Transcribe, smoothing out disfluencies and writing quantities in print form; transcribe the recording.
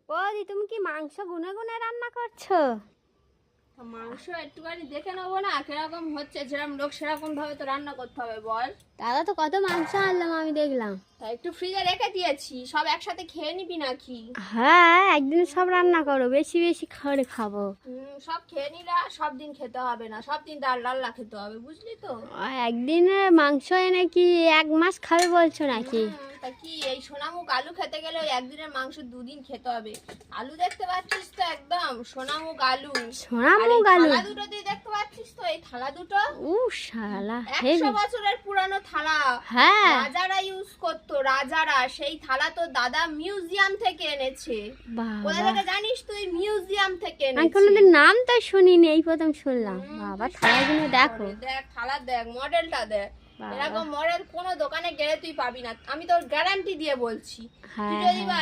বৌদি তুমি কি মাংস গুনে গুনে রান্না করছো? মাংস একটুখানি দেখে নেবো না কিরকম হচ্ছে, যেরকম লোক সেরকম ভাবে তো রান্না করতে হবে বল। দাদা তো কত মাংস আনলাম আমি দেখলাম। তা একটু ফ্রিজে রেখে দিয়েছি, সব একসাথে খেয়ে নিবি নাকি? হ্যাঁ, একদিন সব রান্না করো, বেশি বেশি করে খাবো। সব খেয়ে নিলে আর সব দিন খেতে হবে না, সব দিন ডাল ডাল্লা খেতে হবে, বুঝলি তো। একদিনে মাংস এনে কি 1 মাস খাবে বলছো নাকি? তা কি এই সোনামুখ আলু খেতে গেলে ওই একদিনের মাংস 2 দিন খেতে হবে। আলু দেখতে পাচ্ছিস তো, একদম সোনামুখ আলু। সোনামুখ আলু? থালা দুটো তুই দেখতে পাচ্ছিস তো, এই থালা দুটো শালা 100 বছরের পুরানো থালা। হ্যাঁ, রাজারা ইউজ করতো, রাজারা। সেই থালা তো দাদা মিউজিয়াম থেকে এনেছে। কোথা বাবা থেকে জানিস তুই? মিউজিয়াম থেকে আমি এনেছে। কোনোদিন নাম তো শুনিনি, এই প্রথম শুনলাম। বাবা থালাগুলো দেখো, দেখ থালা, দেখ মডেলটা দেখ। বাবা। এরকম মডেল কোনো দোকানে গেলে তুই পাবি না, আমি তোর গ্যারান্টি দিয়ে বলছি। তুই হ্যাঁ যদি হ্যাঁ বা